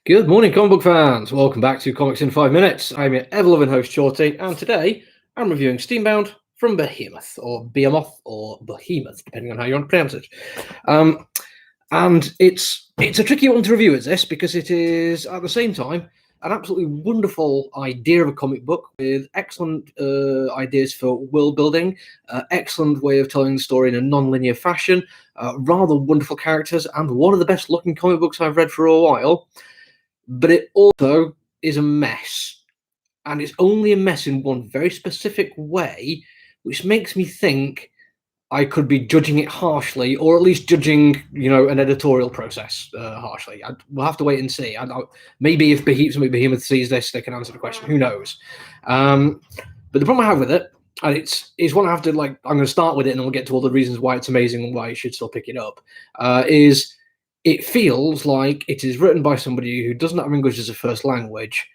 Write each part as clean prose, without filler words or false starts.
Good morning, comic book fans. Welcome back to Comics in 5 Minutes. I'm your ever-loving host, Shorty, and today I'm reviewing Steambound from Behemoth, or Behemoth, or Behemoth, depending on how you want to pronounce it. And it's a tricky one to review, is this, because it is, at the same time, an absolutely wonderful idea of a comic book with excellent ideas for world building, excellent way of telling the story in a non-linear fashion, rather wonderful characters, and one of the best looking comic books I've read for a while. But it also is a mess, and it's only a mess in one very specific way, which makes me think I could be judging it harshly, or at least judging, an editorial process harshly. We'll have to wait and see. Maybe if Behemoth sees this, they can answer the question. Who knows? But the problem I have with it, and it's one I have to I'm going to start with it, and then we'll get to all the reasons why it's amazing and why you should still pick it up. Is it feels like it is written by somebody who doesn't have English as a first language,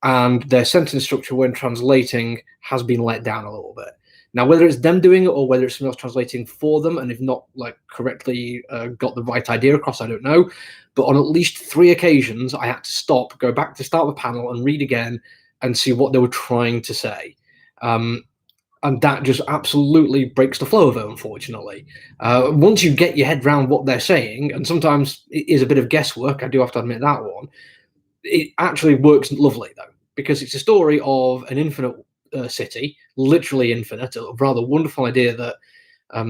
and their sentence structure when translating has been let down a little bit. Now, whether it's them doing it or whether it's someone else translating for them and if not correctly got the right idea across, I don't know. But on at least 3 occasions, I had to stop, go back to start the panel and read again and see what they were trying to say. And that just absolutely breaks the flow of it, unfortunately. Once you get your head around what they're saying, and sometimes it is a bit of guesswork, I do have to admit that one, it actually works lovely, though, because it's a story of an infinite city, literally infinite, a rather wonderful idea that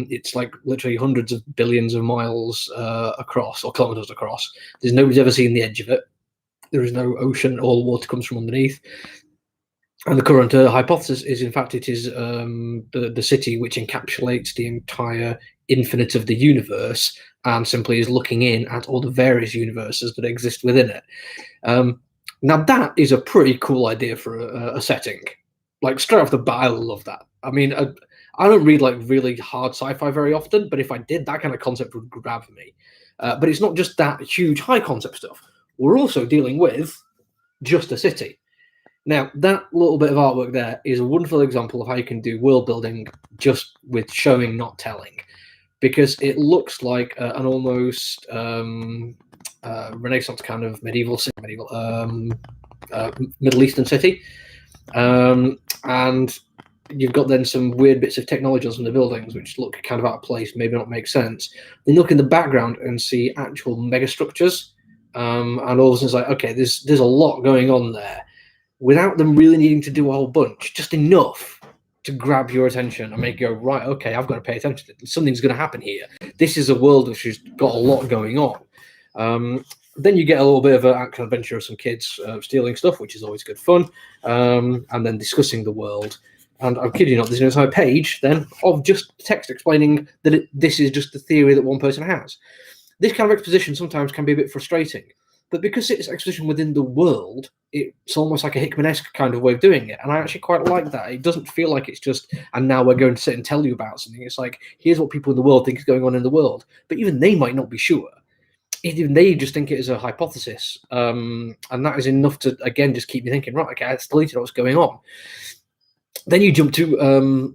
it's literally hundreds of billions of miles across, or kilometers across. Nobody's ever seen the edge of it. There is no ocean, all the water comes from underneath. And the current hypothesis is, in fact, it is the city which encapsulates the entire infinite of the universe and simply is looking in at all the various universes that exist within it. Now, that is a pretty cool idea for a setting. Straight off the bat, I love that. I mean, I don't read really hard sci-fi very often, but if I did, that kind of concept would grab me. But it's not just that huge high concept stuff. We're also dealing with just a city. Now, that little bit of artwork there is a wonderful example of how you can do world building just with showing, not telling, because it looks like an almost Renaissance kind of Middle Eastern city. And you've got then some weird bits of technology on the buildings which look kind of out of place, maybe not make sense. Then look in the background and see actual megastructures, and all of a sudden it's like, okay, there's a lot going on there, without them really needing to do a whole bunch, just enough to grab your attention and make you go, right, okay, I've got to pay attention to this. Something's going to happen here. This is a world which has got a lot going on. Then you get a little bit of an action adventure of some kids stealing stuff, which is always good fun, and then discussing the world. And I'm kidding you not, there's an entire page then of just text explaining that this is just the theory that one person has. This kind of exposition sometimes can be a bit frustrating, but because it's exposition within the world, it's almost like a Hickman-esque kind of way of doing it. And I actually quite like that. It doesn't feel like it's just, and now we're going to sit and tell you about something. It's like, here's what people in the world think is going on in the world. But even they might not be sure. Even they just think it is a hypothesis. And that is enough to, again, just keep you thinking, right, okay, I still need to know what's going on. Then you jump to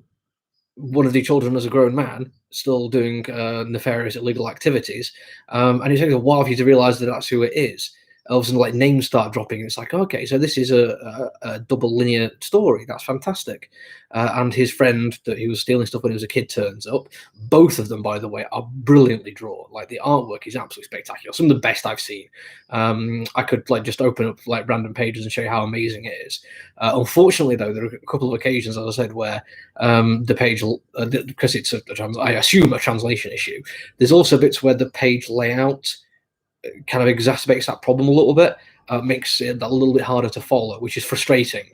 one of the children as a grown man, still doing nefarious illegal activities, and it takes a while for you to realize that that's who it is. All of a sudden, names start dropping, and it's like, okay, so this is a double linear story. That's fantastic. And his friend that he was stealing stuff when he was a kid turns up. Both of them, by the way, are brilliantly drawn. The artwork is absolutely spectacular. Some of the best I've seen. I could just open up random pages and show you how amazing it is. Unfortunately, though, there are a couple of occasions, as I said, where the page, because it's I assume a translation issue. There's also bits where the page layout kind of exacerbates that problem a little bit, makes it a little bit harder to follow, which is frustrating,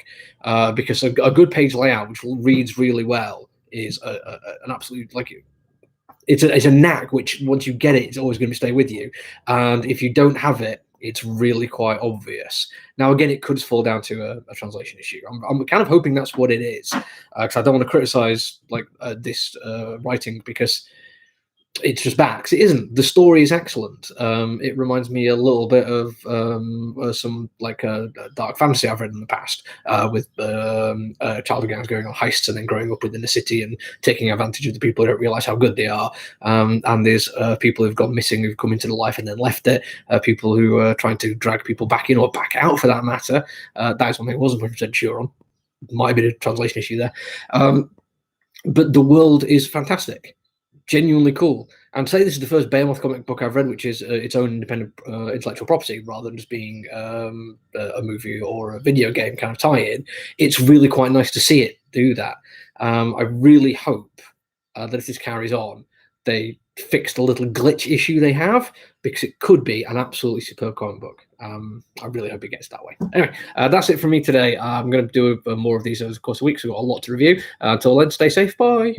because a good page layout, which reads really well, is an absolute, it's a knack which once you get it, it's always going to stay with you. And if you don't have it, it's really quite obvious. Now, again, it could fall down to a translation issue. I'm kind of hoping that's what it is, because I don't want to criticize this writing, because it's just bad, 'cause it isn't. The story is excellent. It reminds me a little bit of some like dark fantasy I've read in the past, with childhood gangs going on heists and then growing up within the city and taking advantage of the people who don't realize how good they are. And there's people who've gone missing, who've come into the life and then left it. People who are trying to drag people back in or back out, for that matter. That is something I wasn't 100% sure on. Might be a translation issue there. But the world is fantastic, genuinely cool. And to say this is the first Behemoth comic book I've read which is its own independent intellectual property, rather than just being a movie or a video game kind of tie-in, it's really quite nice to see it do that. I really hope that if this carries on, they fix the little glitch issue they have, because it could be an absolutely superb comic book. I really hope it gets that way. Anyway, that's it from me today. I'm going to do more of these over the course of weeks. We've got a lot to review. Until then, stay safe. Bye.